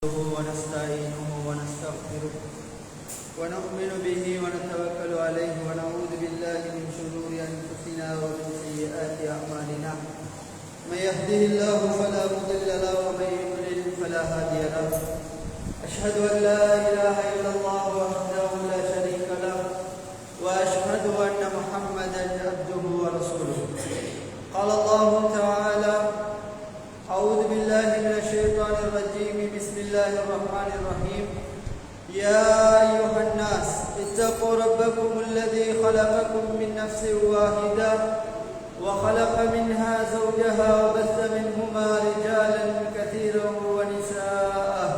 ونستعينه ونستغفره ونؤمن به ونتوكل عليه ونعوذ بالله من شرور أنفسنا ومن سيئات أعمالنا من يهده الله فلا مضل له ومن يضلل فلا هادي له أشهد أن لا إله إلا الله وحده لا شريك له وأشهد أن محمدا عبده ورسوله قال الله تعالى أعوذ بالله من الشيطان الرجيم بسم الله الرحمن الرحيم يا أيها الناس اتقوا ربكم الذي خلقكم من نفس واحدة وخلق منها زوجها وبث منهما رجالا كثيرا ونساء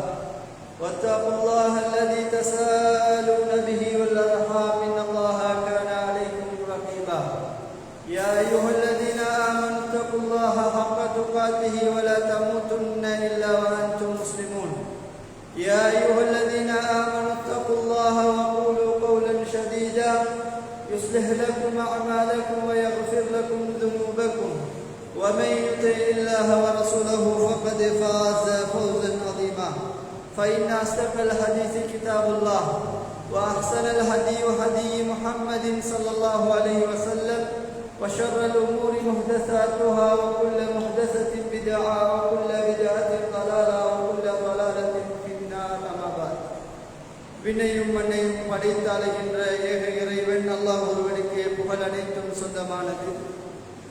واتقوا الله الذي تساءلون به والأرحام إن الله كان عليكم رقيبا يا أيها الذين آمنوا اتقوا الله حق تقاته ولا تموتن إلا وأنتم مسلمون يا أيها الذين آمنوا اتقوا الله وقولوا قولا سديدا يصلح لكم أعمالكم ويغفر لكم ذنوبكم ومن يطع الله ورسوله فقد فاز فوزا عظيما فإن أصدق الحديث كتاب الله وأحسن الهدي هدي محمد صلى الله عليه وسلم وشر الأمور محدثاتها وكل محدثة بدعة وكل بدعة ضلالة وكل ضلالة في النار أما بعد விண்ணையும் மண்ணையும் படைத்தாளுகின்ற ஏக இறைவன் அல்லாஹ் ஒருவனுக்கே புகழ் அனைத்தும் சொந்தமானது.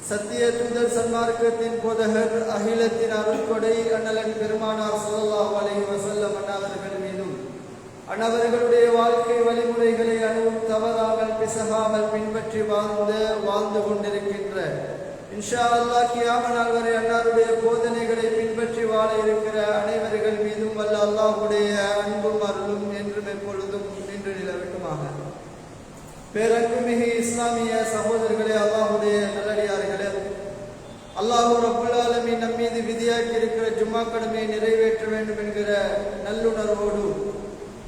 சத்திய தூதர் சன்மார்க்கத்தின் போதகர் அகிலத்தின் அருட்கொடை அண்ணலன் பெருமானார் ஸல்லல்லாஹு அலைஹி வஸல்லம் அன்னவர்கள் மீதும் அன்னவர்களுடைய வாழ்க்கை வழிமுறைகளை அணுவும் தவறாமல் பிசகாமல் பின்பற்றி வாழ்ந்து கொண்டிருக்கின்ற இன்ஷா அல்லாஹ் கியாம நாள் வரை அன்னாருடைய போதனைகளை பின்பற்றி வாழ இருக்கிற அனைவர்கள் மீதும் வல்ல அல்லாஹ்வுடைய அன்பும் அருளும் என்றும் எப்பொழுதும் நின்று நிலவட்டுமாக. பேரன்புமிகு இஸ்லாமிய சகோதரர்களே, அல்லாஹ்வுடைய நல்லடியார்களே, அல்லாஹ் ரப்பல் ஆலமீன் நம் மீது விதியாக்கி இருக்கிற ஜும்மா கடமையை நிறைவேற்ற வேண்டும் என்கிற நல்லுணர்வோடு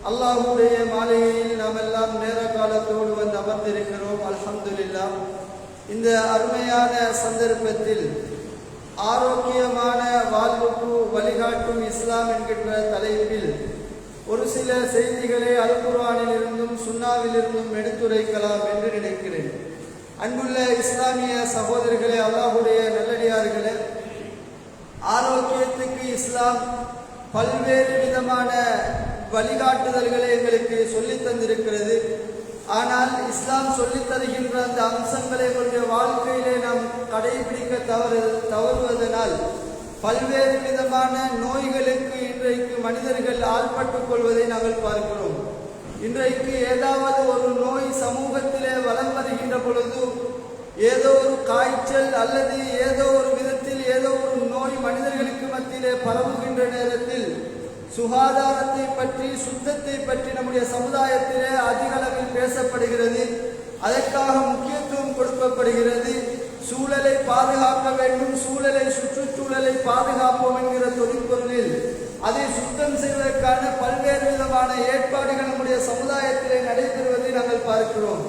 அல்லாஹ்வுடைய மாளிகையில் நாம் எல்லாம் நேர காலத்தோடு வந்து அமர்ந்திருக்கிறோம். அல்ஹம்துலில்லாஹ். இந்த அருமையான சந்தர்ப்பத்தில் ஆரோக்கியமான வாழ்வுக்கு வழிகாட்டும் இஸ்லாம் என்கின்ற தலைப்பில் ஒரு சில செய்திகளை அல் குர்ஆனில் இருந்தும் சுன்னாவில் இருந்தும் எடுத்துரைக்கலாம் என்று நினைக்கிறேன். அன்புள்ள இஸ்லாமிய சகோதரர்களே, அல்லாஹ்வுடைய நல்லடியார்களே, ஆரோக்கியத்துக்கு இஸ்லாம் பல்வேறு விதமான வழிகாட்டுதல்களை எங்களுக்கு சொல்லித் தந்திருக்கிறது. ஆனால் இஸ்லாம் சொல்லித் தருகின்ற அந்த அம்சங்களை எங்களுடைய வாழ்க்கையிலே நாம் கடைபிடிக்க தவறுவதனால் பல்வேறு விதமான நோய்களுக்கு இன்றைக்கு மனிதர்கள் ஆள்பட்டுக் கொள்வதை நாங்கள் பார்க்கிறோம். இன்றைக்கு ஏதாவது ஒரு நோய் சமூகத்திலே வலம் வருகின்ற பொழுது, ஏதோ ஒரு காய்ச்சல் அல்லது ஏதோ ஒரு விதத்தில் ஏதோ ஒரு நோய் மனிதர்களுக்கு மத்தியிலே பரவுகின்ற நேரத்தில் சுகாதாரத்தை பற்றி, சுத்தத்தை பற்றி நம்முடைய சமுதாயத்திலே அதிக அளவில் பேசப்படுகிறது. அதற்காக முக்கியத்துவம் கொடுக்கப்படுகிறது. சூழலை பாதுகாக்க வேண்டும், சூழலை சுற்றுச்சூழலை பாதுகாப்போம் என்கிற தொழிற்பொருளில் அதை சுத்தம் செய்வதற்கான பல்வேறு விதமான ஏற்பாடுகள் நம்முடைய சமுதாயத்திலே நடைபெறுவதை நாங்கள் பார்க்கிறோம்.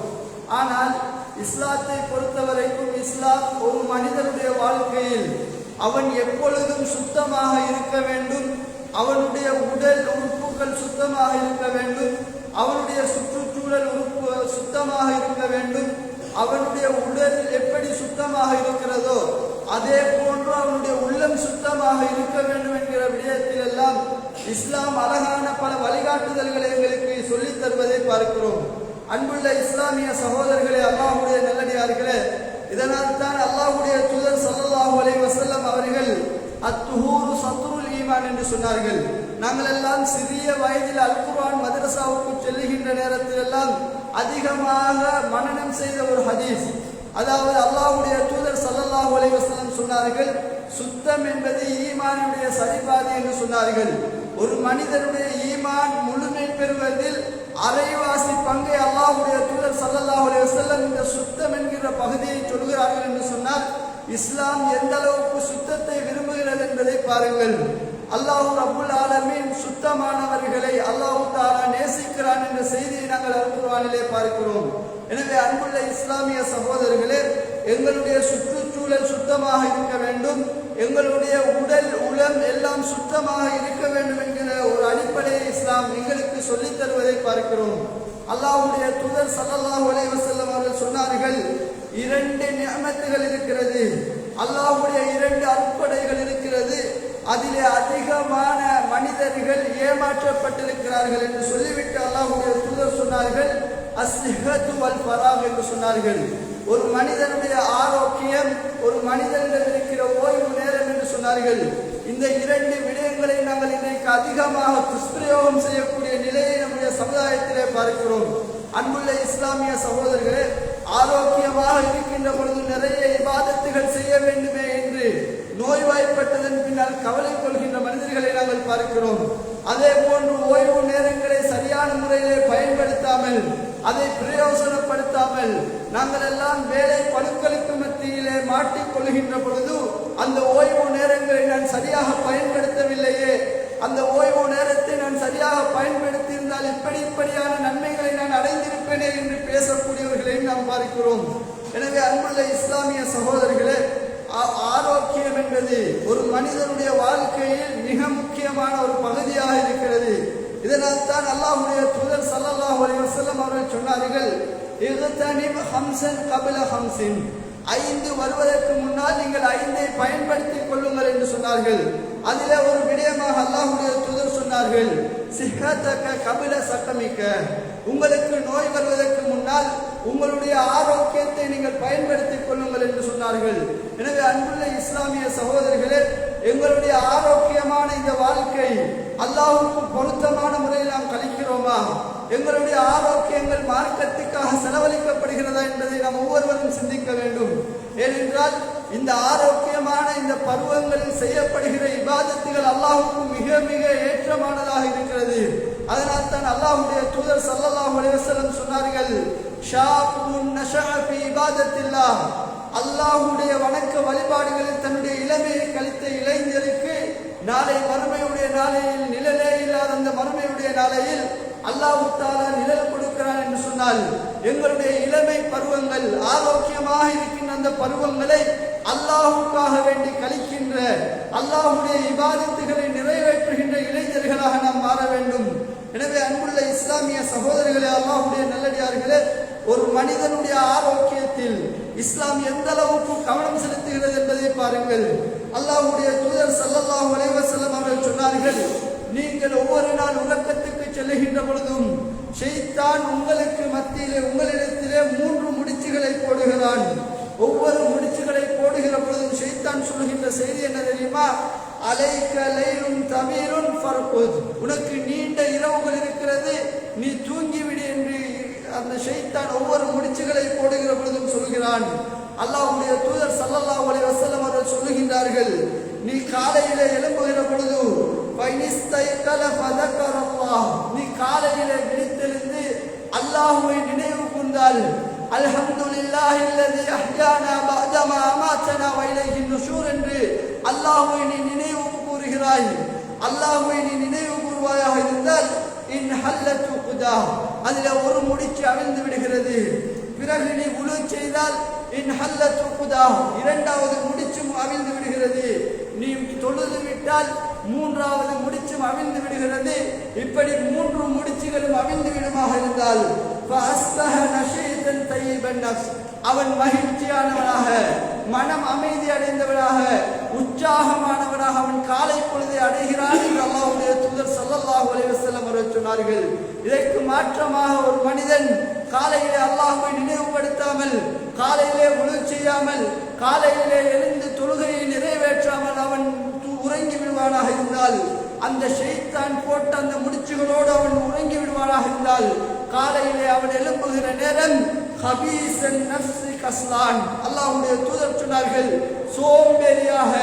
ஆனால் இஸ்லாத்தை பொறுத்தவரைக்கும் இஸ்லாம் ஒரு மனிதனுடைய வாழ்க்கையில் அவன் எப்பொழுதும் சுத்தமாக இருக்க வேண்டும், அவனுடைய உடல் உறுப்புகள் சுத்தமாக இருக்க வேண்டும், அவனுடைய சுற்றுச்சூழல் உறுப்பு சுத்தமாக இருக்க வேண்டும், அவனுடைய உடல் எப்படி சுத்தமாக இருக்கிறதோ அதே போன்று அவனுடைய உள்ளம் சுத்தமாக இருக்க வேண்டும் என்கிற விடயத்தில் எல்லாம் இஸ்லாம் அழகான பல வழிகாட்டுதல்களை எங்களுக்கு சொல்லித் தருவதை பார்க்கிறோம். அன்புள்ள இஸ்லாமிய சகோதரர்களே, அல்லாஹ்வுடைய நல்லடியார்களே, இதனால் தான் அல்லாஹ்வுடைய தூதர் ஸல்லல்லாஹு அலைஹி வஸல்லம் அவர்கள் அத்துஹூரு சத்ருல் ஈமான் என்று சொன்னார்கள். நாங்கள் எல்லாம் சிறிய வயதில் அல் குர்ஆன் மதரசாவுக்கு செல்லுகின்ற நேரத்தில் எல்லாம் அதிகமாக மனனம் செய்த ஒரு ஹதீஸ், அதாவது அல்லாஹ்வுடைய தூதர் ஸல்லல்லாஹு அலைஹி வஸல்லம் சொன்னார்கள், சுத்தம் என்பது ஈமானுடைய சரிபாதி என்று சொன்னார்கள். ஒரு மனிதனுடைய ஈமான் முழுமை பெறுவதில் அரைவாசி பங்கை அல்லாஹ்வுடைய தூதர் ஸல்லல்லாஹு அலைஹி வஸல்லம் இந்த சுத்தம் என்கிற பகுதியை சொல்கிறார்கள் என்று சொன்னால் இஸ்லாம் எந்த அளவுக்கு சுத்தத்தை விரும்புகிறது என்பதை பாருங்கள். அல்லாஹ் ரப்புல் ஆலமீன் சுத்தமானவர்களை அல்லாஹ் தஆலா நேசிக்கிறான் என்ற செய்தியை நாங்கள் அல் குர்ஆனிலே பார்க்கிறோம். எனவே அன்புள்ள இஸ்லாமிய சகோதரர்களே, எங்களுடைய சுற்றுச்சூழல் சுத்தமாக இருக்க வேண்டும், எங்களுடைய உடல் உளம் எல்லாம் சுத்தமாக இருக்க வேண்டும் என்கிற ஒரு இஸ்லாம் எங்களுக்கு சொல்லித் தருவதை பார்க்கிறோம். அல்லாஹ்வுடைய தூதர் ஸல்லல்லாஹு அலைஹி வஸல்லம் அவர்கள் சொன்னார்கள், இரண்டு நிஅமத்துகள் இருக்கிறது, அல்லாஹ்வுடைய இரண்டு அற்புதங்கள் இருக்கிறது, அதிலே அதிகமான மனிதர்கள் ஏமாற்றப்பட்டிருக்கிறார்கள் என்று சொல்லிவிட்டு அல்லாஹ்வுடைய தூதர் சொன்னார்கள், அஸ்ஸிஹத்து வல் ஃபராக் என்று சொன்னார்கள். ஒரு மனிதனுடைய ஆரோக்கியம், ஒரு மனிதனிடம் இருக்கிற ஓய்வு நேரம் என்று சொன்னார்கள். இந்த இரண்டு விடயங்களை நாங்கள் இன்றைக்கு அதிகமாக துஷ்பிரயோகம் செய்யக்கூடிய நிலையை நம்முடைய சமுதாயத்திலே பார்க்கிறோம். அன்புள்ள இஸ்லாமிய சகோதரர்களே, ஆரோக்கியமாக இருக்கின்ற பொழுது நிறைய இபாதத்துகள் செய்ய வேண்டுமே என்று நோய்வாய்ப்பட்டதன் பின்னால் கவலை கொள்கின்ற மனிதர்களை நாங்கள் பார்க்கிறோம். அதே போன்று ஓய்வு நேரங்களை சரியான முறையிலே பயன்படுத்தாமல், அதை பிரயோசனப்படுத்தாமல் நாங்கள் எல்லாம் வேலை பழுக்களுக்கு மத்தியிலே மாட்டிக்கொள்கின்ற பொழுது அந்த ஓய்வு நேரங்களை நான் சரியாக பயன்படுத்தவில்லையே, அந்த ஓய்வு நேரத்தை நான் சரியாக பயன்படுத்தியிருந்தால் இப்படியான நன்மைகளை நான் அடைந்திருப்பேனே என்று பேசக்கூடியவர்களையும் நாம் பார்க்கிறோம். எனவே அன்புள்ள இஸ்லாமிய சகோதரர்களே, ஆரோக்கியம் என்பது ஒரு மனிதனுடைய வாழ்க்கையில் மிக முக்கியமான ஒரு பகுதியாக இருக்கிறது. இதனால் தான் அல்லாஹ்வுடைய தூதர் ஸல்லல்லாஹு அலைஹி வஸல்லம் அவர்கள் சொன்னார்கள், இக்தனிப் ஹம்ஸன் கப்ல ஹம்ஸின், 5 வருவதற்கு முன்னால் நீங்கள் 5ஐ பயன்படுத்திக் கொள்ளுங்கள் என்று சொன்னார்கள். அதிலே ஒரு விடயமாக அல்லாஹ்வுடைய தூதர் சொன்னார்கள், சிஹ்ஹதக கப்ல சகமிக, உங்களுக்கு நோய் வருவதற்கு முன்னால் உங்களுடைய ஆரோக்கியத்தை நீங்கள் பயன்படுத்திக் கொள்ளுங்கள் என்று சொன்னார்கள். எனவே அன்புள்ள இஸ்லாமிய சகோதரர்களே, எங்களுடைய ஆரோக்கியமான இந்த வாழ்க்கை அல்லாஹ்வுக்கு பொருத்தமான முறையில் நாம் கழிக்கிறோமா? எங்களுடைய ஆரோக்கியங்கள் மார்க்கத்துக்காக செலவழிக்கப்படுகிறதா என்பதை நாம் ஒவ்வொருவரும் சிந்திக்க வேண்டும். ஏனென்றால் இந்த ஆரோக்கியமான இந்த பருவங்களில் செய்யப்படுகிற இபாதத்துகள் அல்லாஹ்வுக்கு மிக மிக ஏற்றமானதாக இருக்கிறது. அதனால் தான் அல்லாஹ்வுடைய தூதர் ஸல்லல்லாஹு அலைஹி வஸல்லம் சொன்னார்கள், ஷாபுன் நஷஅ ஃபீ இபாதத்தில்லாஹ், அல்லாஹ்வுடைய வணக்க வழிபாடுகளில் தன்னுடைய இளமையை கழித்த இளைஞருக்கு நாளை மறுமையுடைய நாளையில் நிழலே இல்லாத அந்த மறுமையுடைய நாளையில் அல்லாஹ் தஆலா நிழல் கொடுக்கிறான் என்று சொன்னால், எங்களுடைய இளமை பருவங்கள் ஆரோக்கியமாக இருக்கின்ற அந்த பருவங்களை அல்லாஹ்வுக்காக வேண்டி கழிக்கின்ற, அல்லாஹ்வுடைய இபாதத்துகளை நிறைவேற்றுகின்ற இளைஞர்களாக நாம் மாற வேண்டும். எனவே அன்புள்ள இஸ்லாமிய சகோதரர்களே, அல்லாஹ்வுடைய நல்லடியார்களே, ஒரு மனிதனுடைய ஆரோக்கியத்தில் இஸ்லாம் எந்த அளவுக்கு கவனம் செலுத்துகிறது என்பதை பாருங்கள். அல்லாஹ்வுடைய தூதர் ஸல்லல்லாஹு அலைஹி வஸல்லம் அவர்கள் சொன்னார்கள், நீங்கள் ஒவ்வொரு நாள் உறக்கத்துக்கு செல்லுகின்ற பொழுதும் ஷைத்தான் உங்களுக்கு மத்தியிலே உங்களிடத்திலே 3 முடிச்சுகளை போடுகிறான். ஒவ்வொரு முடிச்சுகளை போடுகிற பொழுதும் ஷைத்தான் சொல்கின்ற செய்தி என்ன தெரியுமா? அலைக லைலுன் தமீருன் ஃபர்குத், உனக்கு நீண்ட இரவுகள் இருக்கிறது, நீ தூங்கிவிடு என்று அந்த ஷைத்தான் ஒவ்வொரு முடிச்சுகளை போடுகிற பொழுதும் சொல்கிறான். அல்லாஹ்வுடைய தூதர் ஸல்லல்லாஹு அலைஹி வஸல்லம் அவர்கள் சொல்லுகின்றார்கள், நீ காலையிலே எழும்புகிற பொழுது நீ காலையிலே விழித்தெழுந்து அல்லாஹ்வை நினைவு கூர்ந்தால், அல்ஹம்துலில்லாஹில்லதி அஹ்யானா பஅதமா அமாத்தனா வ இலைஹி நுஷூர் என்று அல்லாஹ்வை நீ நினைவு கூறுகிறாய். அல்லாஹ்வை நீ நினைவு கூறுவாயாக இருந்தால் இன் ஹல்லத்து குதா, அதில் ஒரு முடிச்சு அவிழ்ந்து விடுகிறது. பிறகு நீ உலு செய்தால் இன் ஹல்லத்து குதா, 2வது முடிச்சும் அவிழ்ந்து விடுகிறது. நீ தொழுது விட்டால் 3வது முடிச்சும் அவிழ்ந்து விடுகிறது. இப்படி 3 முடிச்சுகளும் அவிழ்ந்து விடுமாக இருந்தால் அவன் மகிழ்ச்சியானவனாக, மனம் அமைதி அடைந்தவனாக, உற்சாகமானவனாக அவன் காலை பொழுதை அடைகிறான் என்று அல்லாஹ்வுடைய தூதர் ஸல்லல்லாஹு அலைஹி வஸல்லம் அவர்கள் சொன்னார்கள். இதற்கு மாற்றமாக ஒரு மனிதன் காலையிலே அல்லாஹ்வை நினைவுபடுத்தாமல், காலையிலே உழு செய்யாமல், காலையிலே எழுந்து தொழுகையை நிறைவேற்றாமல் அவன் உறங்கி விடுவானாக இருந்தால், அந்த ஷைத்தான் போட்ட அந்த முடிச்சுகளோடு அவன் உறங்கி விடுவானாக இருந்தால், காலையிலே அவன் எழும்புகிற நேரம் ஹபீஸன் நஃப்ஸி கஸ்லான், அல்லாஹ்வுடைய தூதர் சொன்னார்கள், சோம்பேறியாக,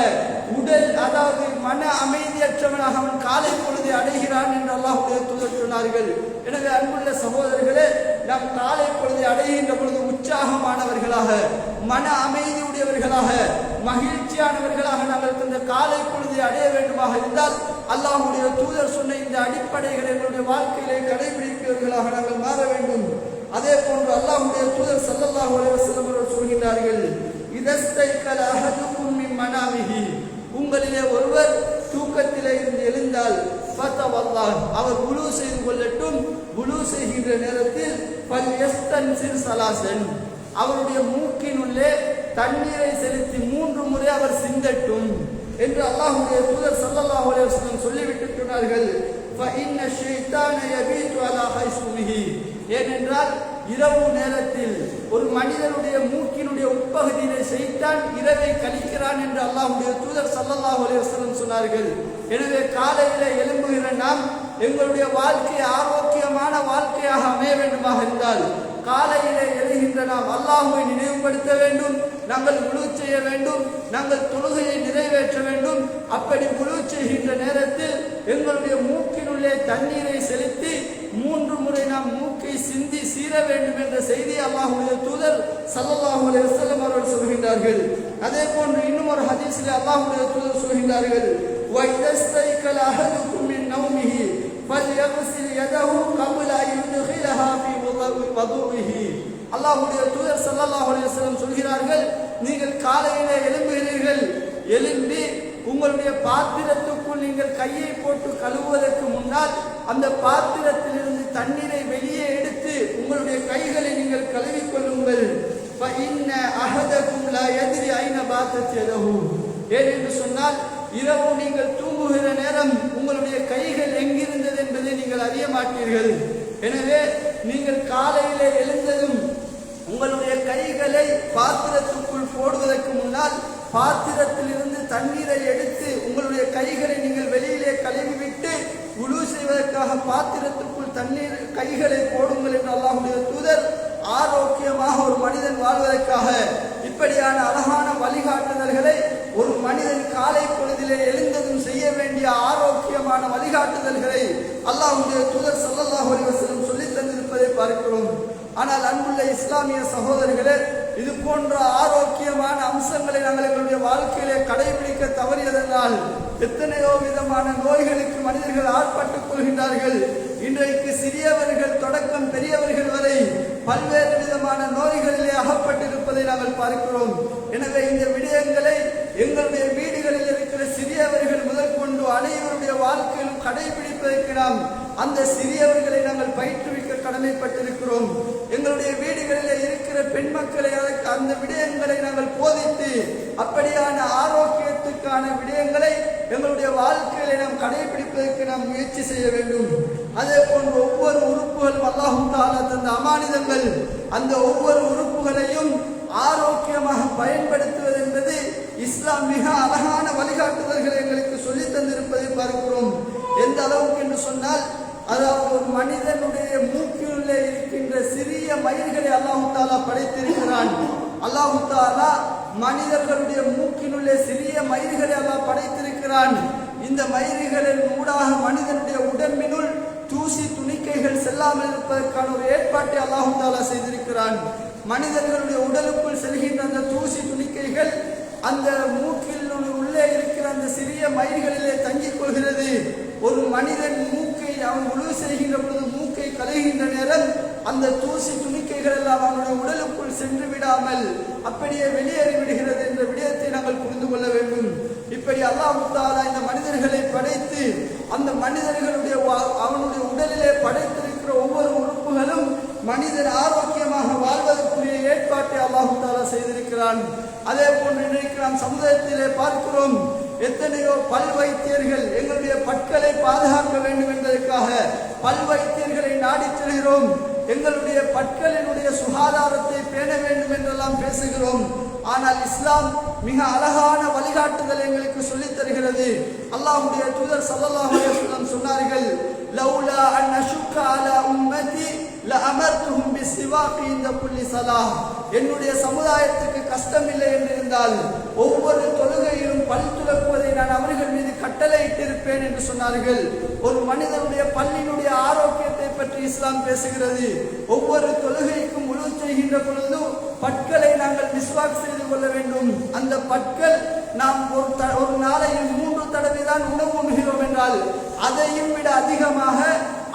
உடல் அதாவது மன அமைதியற்றவனாக அவன் காலை பொழுதை அடைகிறான் என்று அல்லாஹ்வுடைய தூதர் சொன்னார்கள். எனவே அன்புள்ள சகோதரர்களே, நாம் காலை பொழுதை அடைகின்ற பொழுது உற்சாகமானவர்களாக, மன அமைதி உடையவர்களாக, மகிழ்ச்சியானவர்களாக நாங்கள் இந்த காலை பொழுதை அடைய வேண்டுமாக இருந்தால் அல்லாஹ்வுடைய தூதர் சொன்ன இந்த அடிப்படைகளை எங்களுடைய வாழ்க்கையிலே கடைபிடிப்பவர்களாக நாங்கள் மாற வேண்டும். அதே போன்று அல்லாஹ்வுடைய தூதர் ஸல்லல்லாஹு அலைஹி வஸல்லம் அவர்கள் சொல்கிறார்கள், இதஸ்தைகல அஹதுக்கும் மின் மனாமிஹி, உங்களிலே ஒருவர் தூக்கத்திலே இருந்து எழுந்தால் ஃபதவல் தவல்லாஹ், அவர் வுலூ செய்து கொள்ளட்டும். வுலூ செய்கின்ற நேரத்தில் ஃபல்யஸ்தன்சிர் ஸலாசன், அவருடைய மூக்கினுள்ளே தண்ணீரை செலுத்தி 3 முறை அவர் சிந்தட்டும் என்று அல்லாஹ்வுடைய தூதர் ஸல்லல்லாஹு அலைஹி வஸல்லம் சொல்லிவிட்டு சொன்னார்கள். فإن الشيطان يبيت على خيشومه, ஏனென்றால் இரவு நேரத்தில் ஒரு மனிதனுடைய மூக்கினுடைய உட்பகுதியிலே ஷைத்தான் இரவை கழிக்கிறான் என்று அல்லாஹ்வுடைய தூதர் ஸல்லல்லாஹு அலைஹி வஸல்லம் சொன்னார்கள். எனவே காலையிலே எழும்புகிற நாம் எங்களுடைய வாழ்க்கை ஆரோக்கியமான வாழ்க்கையாக அமைய வேண்டுமாக இருந்தால் காலையிலே எழுகின்ற நாம் அல்லாஹ்வை நினைவுபடுத்த வேண்டும், நாங்கள் வுலூ செய்ய வேண்டும், நாங்கள் தொழுகையை நிறைவேற்ற வேண்டும். அப்படி வுலூ செய்கின்ற நேரத்தில் எங்களுடைய மூக்கினுள்ளே தண்ணீரை செலுத்தி 3 முறை நாம் மூக்கை சிந்தி சீர வேண்டும் என்ற செய்தி அல்லாஹ்வுடைய தூதர் ஸல்லல்லாஹு அலைஹி வஸல்லம் அவர்கள் சொல்கின்றார்கள். அதே போன்று இன்னும் ஒரு ஹதீஸிலே அல்லாஹ்வுடைய தூதர் சொல்கின்றார்கள், وَإِذَسْتَيْقَظَ أَحَدُكُم مِّن نَّوْمِهِ فَلْيَغْسِلْ يَدَهُ قَبْلَ أَن يُدْخِلَهَا فِي وُضُوئِهِ. அல்லாஹ்வுடைய தூதர் ஸல்லல்லாஹு அலைஹி வஸல்லம் சொல்கிறார்கள், நீங்கள் காலையிலே எழும்புகிறீர்கள், எழும்பி உங்களுடைய பாத்திரத்துக்குள் நீங்கள் கையை போட்டு கழுவுவதற்கு முன்னால் அந்த பாத்திரத்திலிருந்து தண்ணீரை வெளியே எடுத்து உங்களுடைய கைகளை நீங்கள் கழுவிக் கொள்ளுங்கள். فَإِنَّ أَحَدَكُمْ لَا يَدْرِي أَيْنَ بَاتَتْ يَدَهُ, ஏனென்று சொன்னால் இரவு நீங்கள் தூங்குகிற நேரம் உங்களுடைய கைகள் எங்கிருந்தது என்பதை நீங்கள் அறிய மாட்டீர்கள். எனவே நீங்கள் காலையிலே எழுந்ததும் உங்களுடைய கைகளை பாத்திரத்துக்குள் போடுவதற்கு முன்னால் பாத்திரத்திலிருந்து தண்ணீரை எடுத்து உங்களுடைய கைகளை நீங்கள் வெளியிலே கழுவிவிட்டு வுலூ செய்வதற்காக பாத்திரத்துக்குள் தண்ணீர் கைகளை போடுங்கள் என்று அல்லாஹ்வுடைய தூதர் ஆரோக்கியமாக ஒரு மனிதன் வாழ்வதற்காக இப்படியான அழகான வழிகாட்டுதல்களை ஒரு மனிதன் காலை பொழுதிலே எழுந்ததும் செய்ய வேண்டிய ஆரோக்கியமான வழிகாட்டுதல்களை அல்லாஹ்வுடைய தூதர் ஸல்லல்லாஹு அலைஹி வஸல்லம் சொல்லித் தந்திருப்பதை பார்க்கிறோம். ஆனால் அன்புள்ள இஸ்லாமிய சகோதரர்களே, இது போன்ற ஆரோக்கியமான அம்சங்களை நாங்கள் எங்களுடைய வாழ்க்கையிலே கடைபிடிக்க தவறியதனால் எத்தனையோ விதமான நோய்களுக்கு மனிதர்கள் ஆட்பட்டுக் கொள்கின்றார்கள். இன்றைக்கு சிறியவர்கள் தொடக்கம் பெரியவர்கள் வரை பல்வேறு விதமான நோய்களிலே அகப்பட்டிருப்பதை நாங்கள் பார்க்கிறோம். எனவே இந்த விடயங்களை எங்களுடைய வீடுகளில் இருக்கிற சிறியவர்கள் முதல் கொண்டு அனைவருடைய வாழ்க்கையிலும் கடைபிடிப்பதற்கு நாம் அந்த சிறியவர்களை நாங்கள் பயிற்றுவிக்க கடமைப்பட்டிருக்கிறோம். எங்களுடைய வீடுகளில் இருக்கிற பெண் மக்களை அந்த விடயங்களை நாங்கள் போதித்து அப்படியான ஆரோக்கியத்துக்கான விடயங்களை எங்களுடைய வாழ்க்கையில நாம் கடைபிடிப்பதற்கு நாம் முயற்சி செய்ய வேண்டும். அதே போன்று ஒவ்வொரு உறுப்புகளும் அல்லாஹ் தஆலா தந்த அமானிதங்கள், அந்த ஒவ்வொரு உறுப்புகளையும் ஆரோக்கியமாக பயன்படுத்துவது என்பது இஸ்லாம் மிக அழகான வழிகாட்டுதல்களை எங்களுக்கு சொல்லித் தந்திருப்பதை பார்க்கிறோம். எந்த அளவுக்கு என்று சொன்னால், அதாவது ஒரு மனிதனுடைய மூக்கினுள்ளே இருக்கின்ற சிறிய மயிர்களை அல்லாஹ் தஆலா படைத்திருக்கிறான். அல்லாஹ் தஆலா மனிதர்களுடைய மூக்கினுள்ளே சிறிய மயிர்களை அல்லாஹ் படைத்திருக்கிறான். இந்த மயிர்களின் ஊடாக மனிதனுடைய உடம்பினுள் தூசி துணிக்கைகள் செல்லாமல் இருப்பதற்கான ஒரு ஏற்பாட்டை அல்லாஹ் தஆலா செய்திருக்கிறான். மனிதர்களுடைய உடலுக்குள் செல்கின்ற அந்த தூசி துணிக்கைகள் அந்த மூக்கில் உள்ளே இருக்கிற அந்த சிறிய மயிர்களிலே தங்கிக் கொள்கிறது. ஒரு மனிதன் மூக்கை அவன் வுலூ செய்கின்ற பொழுது மூக்கை கழுவுகின்ற நேரம் அந்த தூசி துணிக்கைகள் எல்லாம் அவனுடைய உடலுக்குள் சென்று விடாமல் அப்படியே வெளியேறி விடுகிறது என்ற விடயத்தை நாங்கள் புரிந்து கொள்ள வேண்டும். இப்படி அல்லாஹ் தஆலா இந்த மனிதர்களை படைத்து அந்த மனிதர்களுடைய அவனுடைய உடலிலே படைத்திருக்கிற ஒவ்வொரு உறுப்புகளும் மனிதன் ஆரோக்கியமாக வாழ்வதற்குரிய ஏற்பாட்டை அல்லாஹ் தஆலா செய்திருக்கிறான். அதே போன்று இன்றைக்கு நாம் சமுதாயத்திலே பார்க்கிறோம், எத்தனையோ பல் வைத்தியர்கள் எங்களுடைய பற்களை பாதுகாக்க வேண்டும் என்பதற்காக பல் வைத்தியர்களை நாடிச் செல்கிறோம். எங்களுடைய பற்களினுடைய சுகாதாரத்தை பேண வேண்டும் என்றெல்லாம் பேசுகிறோம். ஆனால் இஸ்லாம் மிக அழகான வழிகாட்டுதல் எங்களுக்கு சொல்லித் தருகிறது. அல்லாஹ்வுடைய தூதர் ஸல்லல்லாஹு அலைஹி வஸல்லம் சொன்னார்கள், லௌலா அன் அஷுக்க அலா உம்மதி லஅமர்துஹும் பிஸ்ஸிவாகி இன்த குல்லி ஸலாஹ். என்னுடைய சமுதாயத்துக்கு கஷ்டம் இல்லை என்றிருந்தால் ஒவ்வொரு தொழுகையிலும் பல் துலக்குவதை நான் அவர்கள் மீது கட்டளையிட்டிருப்பேன் என்று சொன்னார்கள். ஒரு மனிதனுடைய பல்லினுடைய ஆரோக்கியத்தை பற்றி இஸ்லாம் பேசுகிறது. ஒவ்வொரு தொழுகைக்கும் வுலூ செய்கின்ற பொழுது பற்களை நாங்கள் மிஸ்வாக் செய்து கொள்ள வேண்டும். அந்த பற்கள் நாம் ஒரு நாளையில் 3 தடவை தான் உணவு உண்கிறோம் என்றால் அதையும் விட அதிகமாக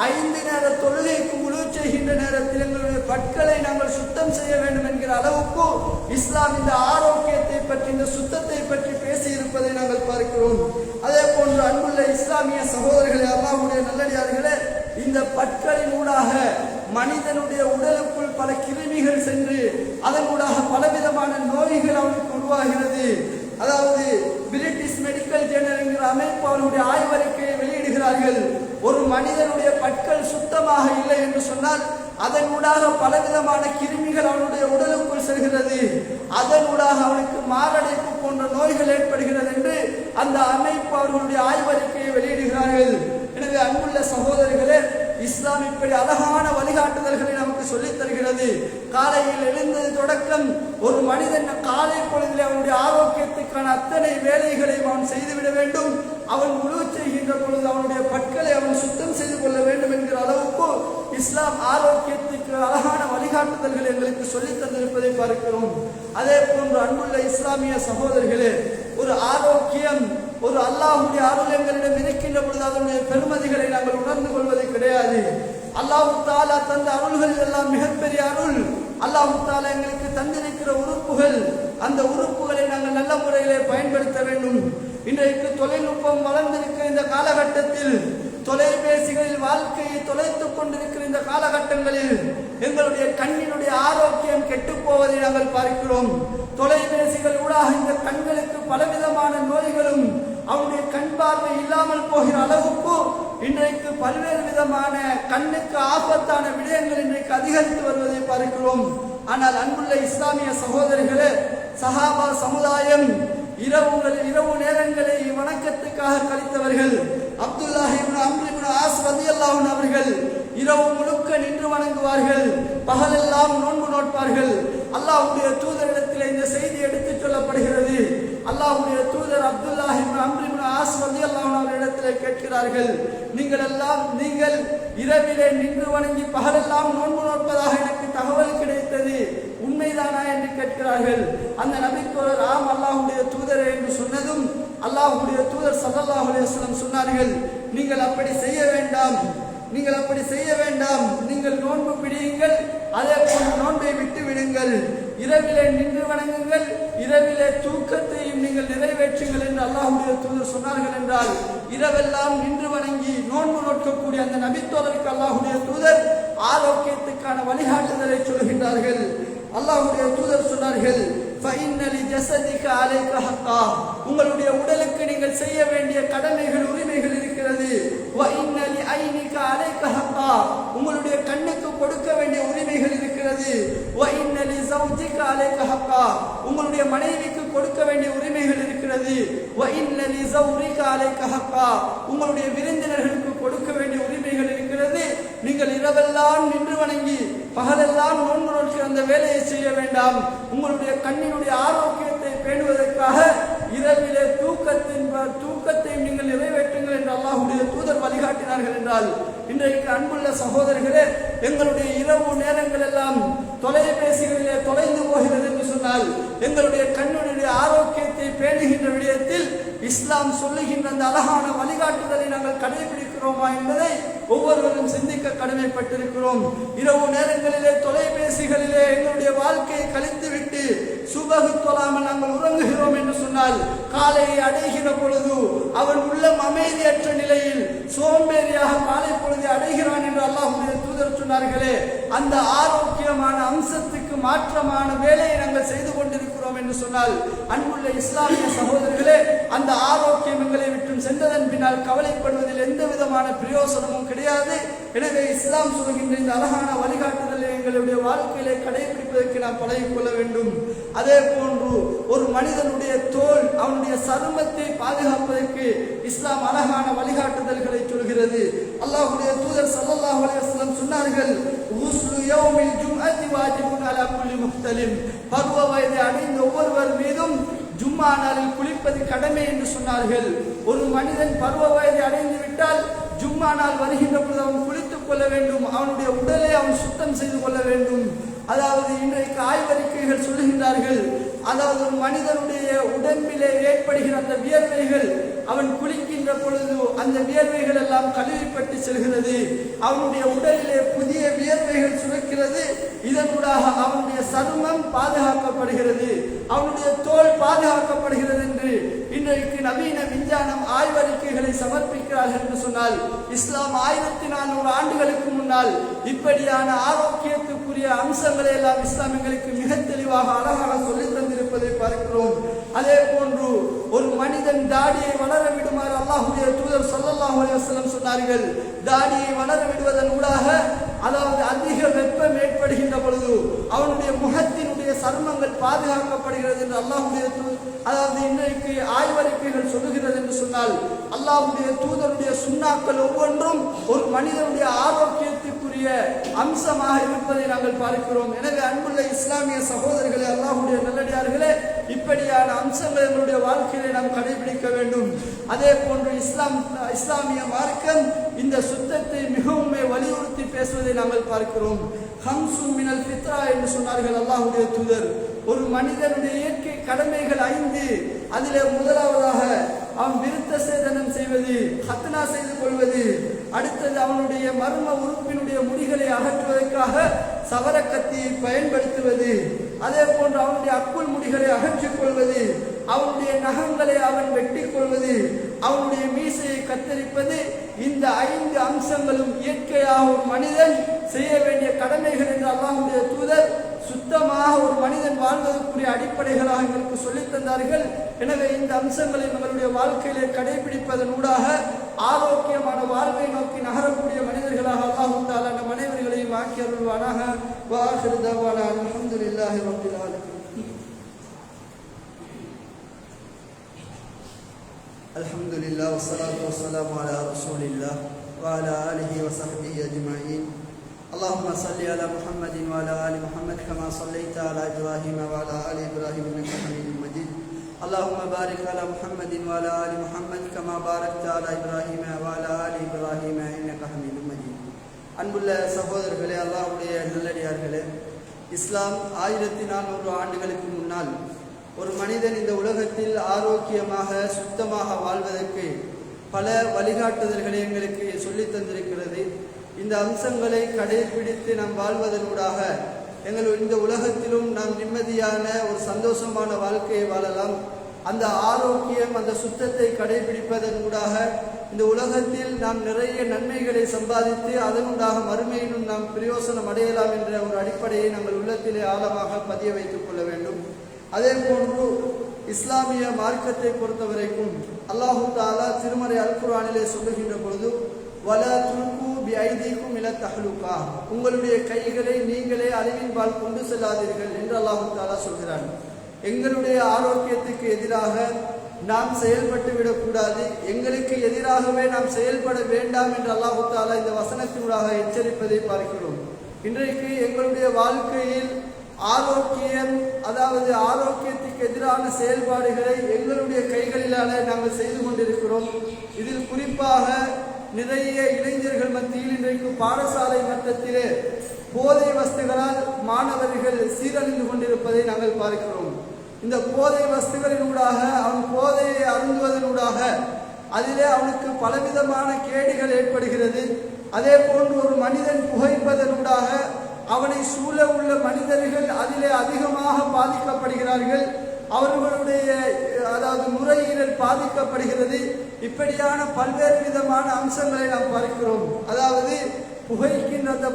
5 நேர தொழுகைக்கு வுலூ செய்கின்ற நேரத்தில் எங்களுடைய பற்களை நாங்கள் சுத்தம் செய்ய வேண்டும் என்கிற அளவுக்கு இஸ்லாம் இந்த ஆரோக்கியத்தை பற்றி, இந்த சுத்தத்தை பற்றி பேசி இருப்பதை நாங்கள் பார்க்கிறோம். அதே போன்று அன்புள்ள இஸ்லாம் இஸ்லாமிய சகோதரர்களே, அல்லாஹ்வுடைய நல்லடியார்களே, இந்த பற்களின் ஊடாக மனிதனுடைய உடலுக்குள் பல கிருமிகள் சென்று அதன் ஊடாக பலவிதமான நோய்கள் அவனுக்கு உருவாகிறது. அதாவது பிரிட்டிஷ் மெடிக்கல் ஜேர்னல் என்கிற அமைப்பு அவருடைய ஆய்வறிக்கையை வெளியிடுகிறார்கள். ஒரு மனிதனுடைய பற்கள் சுத்தமாக இல்லை என்று சொன்னால் அதன் ஊடாக பலவிதமான கிருமிகள் அவனுடைய உடலுக்குள் செல்கிறது. அதன் ஊடாக அவனுக்கு மாரடைப்பு போன்ற நோய்கள் ஏற்படுகிறது என்று அந்த அமைப்பு அவர்களுடைய ஆய்வறிக்கையை வெளியிடுகிறார்கள். எனவே அன்புள்ள சகோதரர்களே, இஸ்லாம் இப்படி அழகான வழிகாட்டுதல்களை நமக்கு சொல்லித் தருகிறது. காலையில் எழுந்தது தொடக்கம் ஒரு மனிதன் காலை பொழுதிலே அவனுடைய ஆரோக்கியத்துக்கான அத்தனை வேலைகளையும் அவன் செய்துவிட வேண்டும். அவன் உழவு செய்கின்ற பொழுது அவனுடைய பற்களை அவன் சுத்தம் செய்து கொள்ள வேண்டும் என்கிற அளவுக்கு இஸ்லாம் ஆரோக்கியத்துக்கு அழகான வழிகாட்டுதல்கள் எங்களுக்கு சொல்லித் தந்திருப்பதை பார்க்கிறோம். அதே போன்று அன்புள்ள இஸ்லாமிய சகோதரர்களே, ஒரு ஆரோக்கியம், ஒரு அல்லாஹ்வுடைய அருள் எங்களிடம் இருக்கின்ற பொழுது அதனுடைய பெருமதிகளை நாங்கள் உணர்ந்து கொள்வது கிடையாது. அல்லாஹ் தஆலா தந்த அருள்கள் எல்லாம் மிகப்பெரிய அருள். அல்லாஹ் தஆலா எங்களுக்கு தந்திருக்கிற உறுப்புகள், அந்த உறுப்புகளை நாங்கள் நல்ல முறையிலே பயன்படுத்த வேண்டும். இன்றைக்கு தொழில்நுட்பம் வளர்ந்திருக்கிற இந்த காலகட்டத்தில், தொலைபேசிகளில் வாழ்க்கையை தொலைத்துக் கொண்டிருக்கிற இந்த காலகட்டங்களில் எங்களுடைய கண்ணினுடைய ஆரோக்கியம் கெட்டு போவதை நாங்கள் பார்க்கிறோம். தொலைபேசிகள் ஊடாக இந்த கண்களுக்கு பலவிதமான நோய்களும் அவனுடைய கண் பார்வை இல்லாமல் போகிற அளவுக்கு இன்றைக்கு பல்வேறு விதமான கண்ணுக்கு ஆபத்தான விடயங்கள் இன்றைக்கு அதிகரித்து வருவதை பார்க்கிறோம். ஆனால் அன்புள்ள இஸ்லாமிய சகோதரர்களே, சஹாபா சமுதாயம் இரவு நேரங்களை வணக்கத்துக்காக கழித்தவர்கள். அப்துல்லாஹ் இப்னு அம்ர் இப்னு ஆஸ் ரலியல்லாஹு அன்ஹு அவர்கள் இரவு முழுக்க நின்று வணங்குவார்கள், பகலெல்லாம் நோன்பு நோட்பார்கள். அல்லாஹ்வுடைய தூதரிடத்தில் இந்த செய்தி எடுத்துச் சொல்லப்படுகிறது. அல்லாஹ்வுடைய தூதர் அப்துல்லாஹ் இப்னு அம்ர் இப்னு ஆஸ் ரலியல்லாஹு அன்ஹு அவர்களிடத்தில் கேட்கிறார்கள், நீங்கள் இரவிலே நின்று வணங்கி பகலெல்லாம் நோன்பு நோட்பதாக எனக்கு தகவல் கிடைத்தது, உண்மைதானா என்று கேட்கிறார்கள். அந்த நபித்தோழர் ஆம் அல்லாஹ்வுடைய தூதரே என்று சொன்னதும் அல்லாஹ்வுடைய தூதர் ஸல்லல்லாஹு அலைஹி வஸல்லம் சொன்னார்கள், நீங்கள் அப்படி செய்ய வேண்டாம், நீங்கள் நோன்பு பிடியுங்கள், அதே போன்று நோன்பை விட்டு விடுங்கள், இரவிலே நின்று வணங்குங்கள், இரவிலே தூக்கத்தையும் நீங்கள் நிறைவேற்றுங்கள் என்று அல்லாஹ்வுடைய தூதர் சொன்னார்கள். என்றால் இரவெல்லாம் நின்று வணங்கி நோன்பு நோக்கக்கூடிய அந்த நபித்தோழருக்கு அல்லாஹ்வுடைய தூதர் ஆரோக்கியத்துக்கான வழிகாட்டுதலை சொல்கின்றார்கள். அல்லாஹ்வுடைய தூதர் சொன்னார்கள், உங்களுடைய உடலுக்கு நீங்கள் செய்ய வேண்டிய கடமைகள், உரிமைகள் இருக்கிறது. உங்களுடைய கண்ணுக்கு கொடுக்க வேண்டிய உரிமைகள் இருக்கிறது. உங்களுடைய மனைவிக்கு கொடுக்க வேண்டிய உரிமைகள் இருக்கிறது. உங்களுடைய விருந்தினர்களுக்கு கொடுக்க வேண்டிய உரிமைகள் இருக்கிறது. நீங்கள் இரவெல்லாம் நின்று வணங்கி பகலெல்லாம் நோன்பு நோக்கி அந்த வேலையை செய்ய வேண்டாம். உங்களுடைய கண்ணினுடைய ஆரோக்கியத்தை பேணுவதற்காக இரவிலே தூக்கத்தை நீங்கள் நிறைவேற்றுங்கள் என்று அல்லாஹ்வுடைய தூதர் வழிகாட்டினார்கள். என்றால் இன்றைக்கு அன்புள்ள சகோதரர்களே, எங்களுடைய இரவு நேரங்கள் எல்லாம் தொலைபேசிகளிலே தொலைந்து போகிறது என்று சொன்னால் எங்களுடைய கண்ணுடைய ஆரோக்கியத்தை பேணுகின்ற விடயத்தில் இஸ்லாம் சொல்லுகின்ற அந்த அழகான வழிகாட்டுதலை நாங்கள் கடைபிடிக்கிறோமா என்பதை ஒவ்வொருவரும் சிந்திக்க கடமைப்பட்டிருக்கிறோம். இரவு நேரங்களிலே தொலைபேசிகளிலே எங்களுடைய வாழ்க்கையை கழித்துவிட்டு சுபஹ் தொழாமல் நாங்கள் உறங்குகிறோம் என்று சொன்னால் காலையை அடைகிற பொழுது அவன் உள்ளம் அமைதியற்ற நிலையில் சோம்பேறியாக காலை பொழுதை அடைகிறான் என்று அல்லாஹ்வுடைய தூதர் சொன்னார்களே, அந்த ஆரோக்கியமான அம்சத்துக்கு மாற்றமான வேலையை நாங்கள் செய்து கொண்டிருக்கிறோம் என்று சொன்னால் அன்புள்ள இஸ்லாமிய சகோதரர்களே, அந்த ஆரோக்கியம் எங்களை விட்டும் சென்றதன் பின்னால் கவலைப்படுவதில் எந்த விதமான பிரயோசனமும் கிடையாது. எனவே இஸ்லாம் சொல்கின்ற இந்த அழகான வழிகாட்டுதலை எங்களுடைய வாழ்க்கையிலே கடைபிடிப்பதற்கு நாம் பழகிக்கொள்ள வேண்டும். அதே போன்று ஒரு மனிதனுடைய தோல், அவனுடைய சருமத்தை பாதுகாப்பதற்கு இஸ்லாம் அழகான வழிகாட்டுதல்களை சொல்கிறது. அல்லாஹ்வுடைய தூதர் ஸல்லல்லாஹு அலைஹி வஸல்லம் சொன்னார்கள், குஸ்லு யௌமில் ஜும்அத்தி வாஜிபுன் அலா குல்லி முஹ்தலிம். பருவ வயதை அடைந்த ஒவ்வொருவர் மீதும் ஜும்மா நாளில் குளிப்பது கடமை என்று சொன்னார்கள். ஒரு மனிதன் பருவ வயதை அடைந்து விட்டால் ஜும்மா நாள் வருகின்ற பொழுது அவன் குளித்துக் கொள்ள வேண்டும், அவனுடைய உடலை அவன் சுத்தம் செய்து கொள்ள வேண்டும். அதாவது இன்றைக்கு ஆய்வறிக்கைகள் சொல்லுகின்றார்கள், அதாவது ஒரு மனிதனுடைய உடம்பிலே ஏற்படுகிற அந்த வியர்வைகள் அவன் குளிக்கின்ற பொழுது அந்த வியர்வைகள் எல்லாம் கழுவிப்பட்டு செல்கிறது. அவனுடைய உடலிலே புதிய வியர்வைகள் சுரக்கிறது. இதனூடாக அவனுடைய சருமம் பாதுகாக்கப்படுகிறது, அவனுடைய தோல் பாதுகாக்கப்படுகிறது என்று இன்றைக்கு நவீன விஞ்ஞானம் ஆய்வறிக்கைகளை சமர்ப்பிக்கிறார்கள் என்று சொன்னால், இஸ்லாம் 1400 ஆண்டுகளுக்கு முன்னால் இப்படியான ஆரோக்கியத்துக்குரிய அம்சங்களை எல்லாம் இஸ்லாம் எங்களுக்கு மிக தெளிவாக அழகாக சொல்லித் தந்திருப்பதை பார்க்கிறோம். அதே போன்று ஒரு மனிதன் தாடியை வளர விடுமாறு அல்லாஹ்வுடைய தூதர் ஸல்லல்லாஹு அலைஹி வஸல்லம் சொன்னார்கள். தாடியை வளர விடுவதன் ஊடாக, அதாவது அதிக வெப்பம் ஏற்படுகின்ற பொழுது அவனுடைய முகத்தினுடைய சர்மங்கள் பாதுகாக்கப்படுகிறது என்று அல்லாஹ்வுடைய அதாவது இன்றைக்கு ஆய்வறிக்கைகள் சொல்லுகிறது என்று சொன்னால், அல்லாஹ்வுடைய தூதருடைய சுன்னாக்கள் ஒவ்வொன்றும் ஒரு மனிதனுடைய ஆரோக்கியத்துக்குரிய அம்சமாக இருப்பதை நாங்கள் பார்க்கிறோம். எனவே அன்புள்ள இஸ்லாமிய சகோதரர்களே, அல்லாஹ்வுடைய நல்லடியார்களே, இப்படியான அம்சங்கள் எங்களுடைய வாழ்க்கையிலே நாம் கடைபிடிக்க வேண்டும். அதே போன்று இஸ்லாமிய மார்க்கம் இந்த சுத்தத்தை மிகவும் வலியுறுத்தி பேசுவதை நாங்கள் பார்க்கிறோம். ஹம்சும் மினல் ஃபித்ரா என்று சொன்னார்கள் அல்லாஹ்வுடைய தூதர். ஒரு மனிதனுடைய இயற்கை கடமைகள் 5. அதிலே முதலாவதாக அவன் விருத்த சேதனம் செய்வது, ஹத்னா செய்து கொள்வது. அடுத்தது அவனுடைய மர்ம உறுப்பினுடைய முடிகளை அகற்றுவதற்காக சவரக்கத்தியை பயன்படுத்துவது. அதே போன்று அவனுடைய அக்குள் முடிகளை அகற்றிக் கொள்வது, அவனுடைய நகங்களை அவன் வெட்டி கொள்வது, அவனுடைய மீசையை கத்தரிப்பது. இந்த 5 அம்சங்களும் இயற்கையாக ஒரு மனிதன் செய்ய வேண்டிய கடமைகள் என்று அல்லாஹ்வுடைய தூதர் சுத்தமாக ஒரு மனிதன் வாழ்வதற்குரிய அடிப்படைகளாக எங்களுக்கு சொல்லித் தந்தார்கள். எனவே இந்த அம்சங்களை நம்மளுடைய வாழ்க்கையிலே கடைபிடிப்பதன் ஊடாக ஆரோக்கியமான வாழ்வை நோக்கி நகரக்கூடிய மனிதர்களாக அல்லாஹ் தஆலா நம் அனைவர்களையும் ஆக்கி அருள்வானாக. வஆகிரு தஅவானா அல்ஹம்துலில்லாஹி ரப்பில் ஆலமீன். அல்ஹம்துலில்லாஹ் வஸ்ஸலாத்து வஸ்ஸலாமு அலா ரசூலில்லாஹ் வ அலா ஆலிஹி வ ஸஹ்பிஹி அஜ்மஈன். اللهم صل على محمد وعلى آل محمد كما صليت على إبراهيم وعلى آل إبراهيم إنك حميد مجيد. اللهم بارك على محمد وعلى آل محمد كما باركت على إبراهيم وعلى آل إبراهيم إنك حميد مجيد. அன்புள்ள சகோதரர்களே, அல்லாஹ்வுடைய நல்லடியார்களே, இஸ்லாம் 1400 ஆண்டுகளுக்கு முன்னால் ஒரு மனிதன் இந்த உலகத்தில் ஆரோக்கியமாக சுத்தமாக வாழ்வதற்கு பல வழிகாட்டுதல்களை எங்களுக்கு சொல்லித் தந்திருக்கிறது. இந்த அம்சங்களை கடைபிடித்து நாம் வாழ்வதனூடாக இந்த உலகத்திலும் நாம் நிம்மதியான ஒரு சந்தோஷமான வாழ்க்கையை வாழலாம். அந்த ஆரோக்கியம், அந்த சுத்தத்தை கடைபிடிப்பதன் ஊடாக இந்த உலகத்தில் நாம் நிறைய நன்மைகளை சம்பாதித்து அதனூடாக மறுமையிலும் நாம் பிரயோசனம் அடையலாம் என்ற ஒரு அடிப்படையை நாங்கள் உள்ளத்திலே ஆழமாக பதிய வைத்துக் கொள்ள வேண்டும். அதே போன்று இஸ்லாமிய மார்க்கத்தை பொறுத்தவரைக்கும் அல்லாஹ் தஆலா திருமறை அல் குர்ஆனிலே சொல்லுகின்ற பொழுது, வலா துல்கு பிஐதீக்கும் இலா தஹ்லுகா, உங்களுடைய கைகளை நீங்களே அழிவின்பால் கொண்டு செல்லாதீர்கள் என்று அல்லாஹ் தஆலா சொல்கிறான். எங்களுடைய ஆரோக்கியத்துக்கு எதிராக நாம் செயல்பட்டு விடக்கூடாது, எங்களுக்கு எதிராகவே நாம் செயல்பட வேண்டாம் என்று அல்லாஹ் தஆலா இந்த வசனத்தினூடாக எச்சரிப்பதை பார்க்கிறோம். இன்றைக்கு எங்களுடைய வாழ்க்கையில் ஆரோக்கியம், அதாவது ஆரோக்கியத்துக்கு எதிரான செயல்பாடுகளை எங்களுடைய கைகளிலாலே நாங்கள் செய்து கொண்டிருக்கிறோம். இதில் குறிப்பாக நிறைய இளைஞர்கள் மத்தியில் இன்றைக்கு பாடசாலை மட்டத்திலே போதை வஸ்துகளால் மாணவர்கள் சீரழிந்து கொண்டிருப்பதை நாங்கள் பார்க்கிறோம். இந்த போதை வஸ்துகளினூடாக அவன் போதையை அருந்துவதனூடாக அதிலே அவனுக்கு பலவிதமான கேடுகள் ஏற்படுகிறது. அதே போன்று ஒரு மனிதன் புகைப்பதனூடாக அவனை சூழ உள்ள மனிதர்கள் அதிலே அதிகமாக பாதிக்கப்படுகிறார்கள். அவர்களுடைய அதாவது நுரையீரல் பாதிக்கப்படுகிறது. இப்படியான பல்வேறு விதமான அம்சங்களை நாம் பார்க்கிறோம். அதாவது புகைக்கின்ற அந்த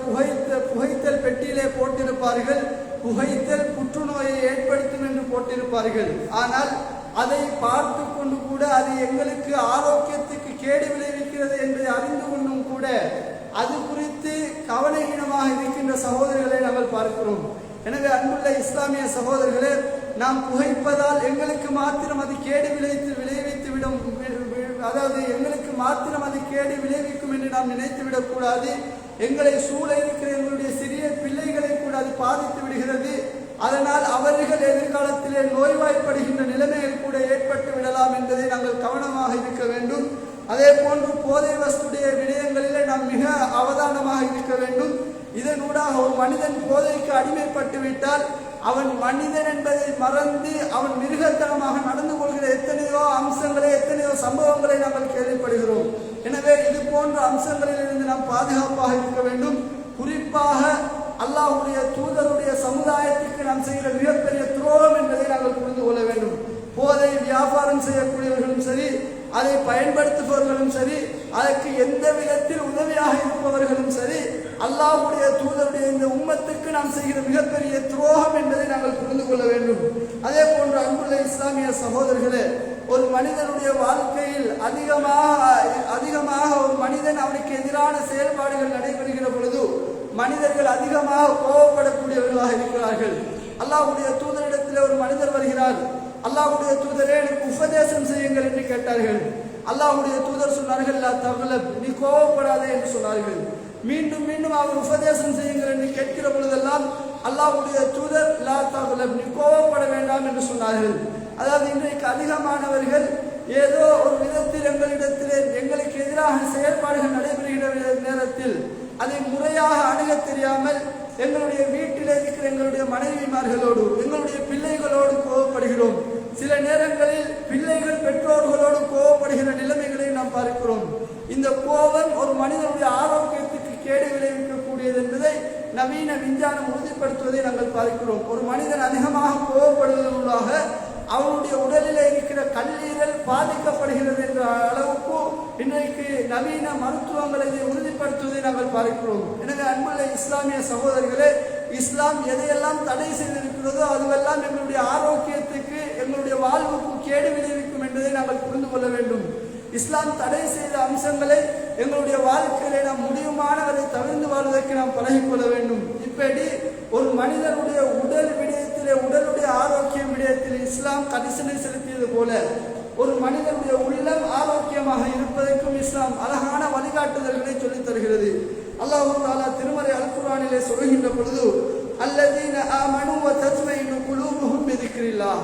புகைத்தல் பெட்டியிலே போட்டிருப்பார்கள், புகைத்தல் புற்றுநோயை ஏற்படுத்தும் என்று போட்டிருப்பார்கள். ஆனால் அதை பார்த்து கொண்டு கூட அது எங்களுக்கு ஆரோக்கியத்துக்கு கேடு விளைவிக்கிறது என்று அறிந்து கொண்டும் கூட அது குறித்து கவனஹீனமாக இருக்கின்ற சகோதரர்களை நாங்கள் பார்க்கிறோம். எனவே அன்புள்ள இஸ்லாமிய சகோதரர்களே, நாம் புகைப்பதால் எங்களுக்கு மாத்திரம் அது கேடு விளைவித்துவிடும், அதாவது எங்களுக்கு மாத்திரம் அது கேடு விளைவிக்கும் என்று நாம் நினைத்து விடக்கூடாது. எங்களை சூழ இருக்கிற எங்களுடைய சிறிய பிள்ளைகளை கூட அது பாதித்து விடுகிறது. அதனால் அவர்கள் எதிர்காலத்திலே நோய்வாய்ப்படுகின்ற நிலைமைகள் கூட ஏற்பட்டு விடலாம் என்பதை நாங்கள் கவனமாக இருக்க வேண்டும். அதே போன்று போதை வஸ்துடைய விடயங்களிலே நாம் மிக அவதானமாக இருக்க வேண்டும். இதனூடாக ஒரு மனிதன் போதைக்கு அடிமைப்பட்டு விட்டால் அவன் மனிதன் என்பதை மறந்து அவன் மிருகத்தனமாக நடந்து கொள்கிற எத்தனையோ அம்சங்களை, எத்தனையோ சம்பவங்களை நாங்கள் கேள்விப்படுகிறோம். எனவே இது போன்ற அம்சங்களிலிருந்து நாம் பாதுகாப்பாக இருக்க வேண்டும். குறிப்பாக அல்லாஹ்வுடைய தூதருடைய சமுதாயத்துக்கு நாம் செய்கிற மிகப்பெரிய துரோகம் என்பதை நாங்கள் புரிந்து கொள்ள வேண்டும். போதை வியாபார வியாபாரம் செய்யக்கூடியவர்களும் சரி, அதை பயன்படுத்துபவர்களும் சரி, அதற்கு எந்த விதத்தில் உதவியாக இருப்பவர்களும் சரி, அல்லாஹ்வுடைய தூதருடைய இந்த உம்மத்துக்கு நாம் செய்கிற மிகப்பெரிய துரோகம் என்பதை நாங்கள் புரிந்து கொள்ள வேண்டும். அதே போன்று அன்புள்ள இஸ்லாமிய சகோதரர்களே, ஒரு மனிதனுடைய வாழ்க்கையில் அதிகமாக ஒரு மனிதன் அவனுக்கு எதிரான செயல்பாடுகள் நடைபெறுகிற பொழுது மனிதர்கள் அதிகமாக கோபப்படக்கூடியவர்களாக இருக்கிறார்கள். அல்லாஹ்வுடைய தூதரிடத்தில் ஒரு மனிதர் வருகிறார். அல்லாஹ்வுடைய தூதரே, எனக்கு உபதேசம் செய்யுங்கள் என்று கேட்டார்கள். அல்லாஹ்வுடைய தூதர் சொன்னார்கள், லா தக்லப், நீ கோபப்படாதே என்று சொன்னார்கள். மீண்டும் மீண்டும் அவர் உபதேசம் செய்யுங்கள் என்று கேட்கிற பொழுதெல்லாம் அல்லாஹ்வுடைய தூதர் லா தக்லப், நீ கோபப்பட வேண்டாம் என்று சொன்னார்கள். அதாவது இன்றைக்கு அதிகமானவர்கள் ஏதோ ஒரு விதத்தில் எங்களுக்கு எதிராக செயல்பாடுகள் நடைபெறுகிற நேரத்தில் அதை முறையாக அணுக தெரியாமல் எங்களுடைய வீட்டில் இருக்கிற எங்களுடைய மனைவிமார்களோடு, எங்களுடைய பிள்ளைகளோடு கோபப்படுகிறோம். சில நேரங்களில் பிள்ளைகள் பெற்றோர்களோடு கோபப்படுகிற நிலைமைகளை நாம் பார்க்கிறோம். இந்த கோபம் ஒரு மனிதனுடைய ஆரோக்கியத்துக்கு கேடு விளைவிக்கக்கூடியது என்பதை நவீன விஞ்ஞானம் உறுதிப்படுத்துவதை நாங்கள் பார்க்கிறோம். ஒரு மனிதன் அதிகமாக கோபப்படுவதற்காக அவனுடைய உடலில் இருக்கிற கல்லீரல் பாதிக்கப்படுகிறது என்ற அளவுக்கு இன்றைக்கு நவீன மருத்துவங்களை உறுதிப்படுத்துவதை நாங்கள் பார்க்கிறோம். எனவே அன்புள்ள இஸ்லாமிய சகோதரர்களே, இஸ்லாம் எதையெல்லாம் தடை செய்திருக்கிறதோ அதுவெல்லாம் எங்களுடைய ஆரோக்கியத்துக்கு, எங்களுடைய வாழ்வுக்கு கேடு விளைவிக்கும் என்பதை நாங்கள் புரிந்து கொள்ள வேண்டும். இஸ்லாம் தடை செய்த அம்சங்களை எங்களுடைய வாழ்க்கையிலே நாம் முடியுமானவரை தவிர்த்து வாழ்வதற்கு நாம் பழகிக்கொள்ள வேண்டும். இப்படி ஒரு மனிதனுடைய உடல் விடயத்திலே, உடலுடைய ஆரோக்கிய விடயத்தில் இஸ்லாம் கரிசனை செலுத்தியது போல ஒரு மனிதனுடைய உள்ளம் ஆரோக்கியமாக இருப்பதற்கும் இஸ்லாம் அழகான வழிகாட்டுதல்களை சொல்லித் தருகிறது. அல்லாஹ் தஆலா திருமறை அல் குர்ஆனிலே சொல்கின்ற பொழுது, அல்லதீன ஆமனு வ தத்மைனு குலூபுஹும் பிதிக்ரில்லாஹ்,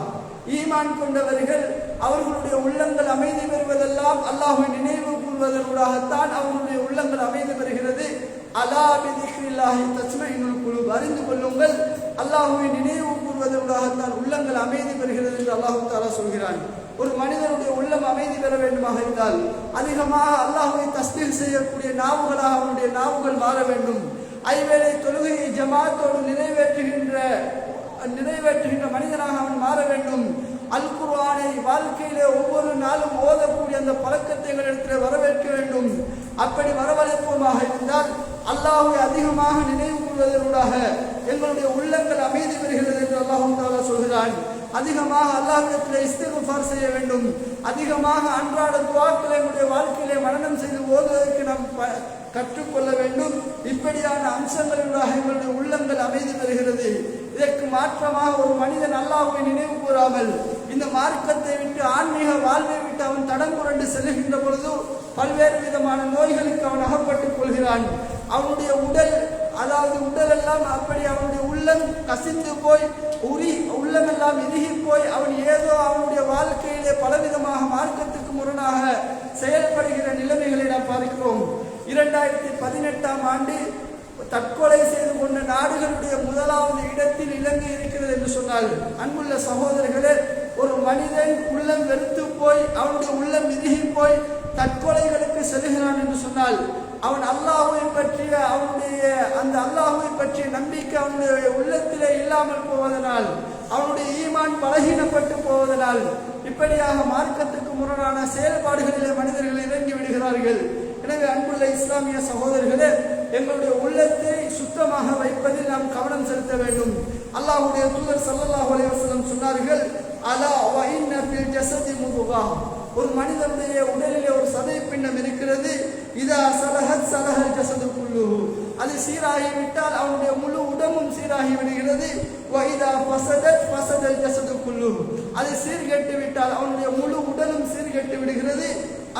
ஈமான் கொண்டவர்கள் அவர்களுடைய உள்ளங்கள் அமைதி பெறுவதெல்லாம் அல்லாஹ்வை நினைவு கூறுவதற்காகத்தான் அவர்களுடைய உள்ளங்கள் அமைதி பெறுகிறது. அலா பிதிக்ரில்லாஹி தத்மைனுல் குலூப், அறிந்து கொள்ளுங்கள், அல்லாஹ்வை நினைவு கூறுவதற்காகத்தான் உள்ளங்கள் அமைதி பெறுகிறது என்று அல்லாஹ் தஆலா சொல்கிறான். ஒரு மனிதனுடைய உள்ளம் அமைதி பெற வேண்டுமாக இருந்தால் அதிகமாக அல்லாஹ்வை தஸ்பீஹ் செய்யக்கூடிய நாவுகளாக அவனுடைய நாவுகள் மாற வேண்டும். ஐவேளை தொழுகையை ஜமாத்தோடு நிறைவேற்றுகின்ற மனிதனாக அவன் மாற வேண்டும். அல் குர்ஆனை வாழ்க்கையிலே ஒவ்வொரு நாளும் ஓதக்கூடிய அந்த பழக்கத்தை எங்களிடத்தில் வரவேற்க வேண்டும். அப்படி வரவழைப்போமாக இருந்தால் அல்லாஹ்வை அதிகமாக நினைவு கூறுவதற்காக எங்களுடைய உள்ளங்கள் அமைதி பெறுகிறது என்று அல்லாஹ் தஆலா சொல்கிறான். அதிகமாக அல்லாஹ்விடத்தில் இஸ்திக்ஃபார் செய்ய வேண்டும். அதிகமாக அன்றாட துஆக்களை எங்களுடைய வாழ்க்கையிலே மனனம் செய்து ஓதுவதற்கு நாம் கற்றுக்கொள்ள வேண்டும். இப்படியான அம்சங்களினூடாக எங்களுடைய உள்ளங்கள் அமைதி பெறுகிறது. இதற்கு மாற்றமாக ஒரு மனிதன் அல்லாஹ்வை நினைவு கூறாமல் இந்த மார்க்கத்தை விட்டு, ஆன்மீக வாழ்வை விட்டு அவன் தடம் புரண்டு செல்லுகின்ற பொழுது பல்வேறு விதமான நோய்களுக்கு அவன் அகப்பட்டுக் கொள்கிறான். அவனுடைய உடலெல்லாம் அப்படி அவனுடைய உள்ளம் கசிந்து போய் உள்ளமெல்லாம் இறுகி போய் அவன் ஏதோ அவனுடைய வாழ்க்கையிலே பலவிதமாக மார்க்கத்துக்கு முரணாக செயல்படுகிற நிலைமைகளை நாம் பார்க்கிறோம். 2018ஆம் ஆண்டு தற்கொலை செய்து கொண்ட நாடுகளுடைய முதலாவது இடத்தில் இலங்கை இருக்கிறது என்று சொன்னால், அன்புள்ள சகோதரர்களே, ஒரு மனிதன் உள்ளம் வெறுத்து போய் அவனுடைய உள்ளம் இறுகி போய் தற்கொலைகளுக்கு செல்கிறான் என்று சொன்னால், அவன் அல்லாஹ்வை பற்றிய அல்லாஹ்வை பற்றிய நம்பிக்கை அவனுடைய உள்ளத்திலே இல்லாமல் போவதனால், அவனுடைய ஈமான் பலகீனப்பட்டு போவதனால் இப்படியாக மார்க்கத்துக்கு முரணான செயல்பாடுகளிலே மனிதர்கள் இறங்கி விடுகிறார்கள். எனவே அன்புள்ள இஸ்லாமிய சகோதரர்களே, எங்களுடைய உள்ளத்தை சுத்தமாக வைப்பதில் நாம் கவனம் செலுத்த வேண்டும். அல்லாஹ்வுடைய தூதர் ஸல்லல்லாஹு அலைஹி வஸல்லம் சொன்னார்கள், அலா வ இன்ன ஃபில் ஜஸதி முதுகா, ஒரு மனிதனுடைய உடலிலே ஒரு சதை பிண்டம் இருக்கிறது. இதா ஸலஹத் ஸலஹல் ஜஸது குல்லுஹு, அது சீராகிவிட்டால் அவனுடைய முழு உடம்பும் சீராகி விடுகிறது. வ இதா ஃபஸதத் ஃபஸதல் ஜஸது குல்லுஹு, அது சீர்கெட்டு விட்டால் அவனுடைய முழு உடலும் சீர்கெட்டு விடுகிறது.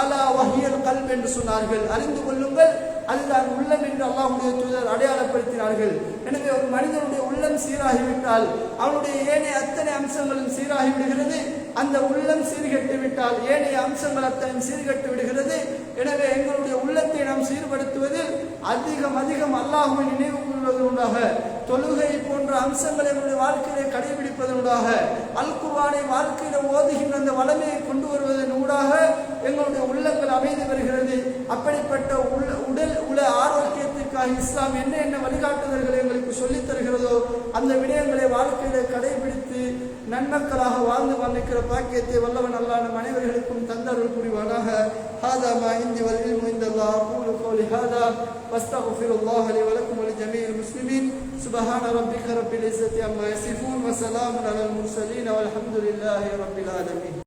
அலா வஹியல் கல்ப் என்று சொன்னார்கள். அறிந்து கொள்ளுங்கள், அதுதான் உள்ளம் என்று அல்லாஹ்வுடைய தூதர் அடையாளப்படுத்தினார்கள். எனவே ஒரு மனிதனுடைய உள்ளம் சீராகிவிட்டால் அவனுடைய ஏனைய அத்தனை அம்சங்களும் சீராகி விடுகிறது. அந்த உள்ளம் சீர்கெட்டு விட்டால் ஏனைய அம்சங்கள் அத்தனை சீர்கெட்டு விடுகிறது. எனவே எங்களுடைய உள்ளத்தை நாம் சீர்படுத்துவதில் அதிகம் அல்லாஹ்வை நினைவு கூறுவதற்காக, தொழுகை போன்ற அம்சங்களை எங்களுடைய வாழ்க்கையிலே கடைபிடிப்பதற்காக, அல் குர்ஆனை வாழ்க்கையில ஓதுகின்ற அந்த வளமையை கொண்டு வருவதன் ஊடாக எங்களுடைய உள்ளங்கள் அமைதி பெறுகிறது. அப்படிப்பட்ட உள்ள ஆரோக்கியத்திற்காக இஸ்லாம் என்ன வழிகாட்டுதல்களை எங்களுக்கு சொல்லித் தருகிறதோ அந்த விடயங்களை வாழ்க்கையில கடைபிடித்து சுவனத்தில் நன்மக்களாக வாழ்ந்து மன்னிக்கிற பாக்கியத்தை வல்லவன் அல்லாஹ் நம் அனைவர்களுக்கும் தந்தருள் புரிவானாக. ஹாதா மா இந்தி வல் இல்மு இந்தல்லாஹ் அகூலு கௌலி ஹாதா வஸ்தக்ஃபிருல்லாஹ லி வ லக்கும் வ லிஜமீஇல் முஸ்லிமீன். சுப்ஹான ரப்பிக ரப்பில் இஸ்ஸத்தி அம்மா யசிஃபூன் வ ஸலாமுன் அலல் முர்ஸலீன் வல்ஹம்துலில்லாஹி ரப்பில் ஆலமீன்.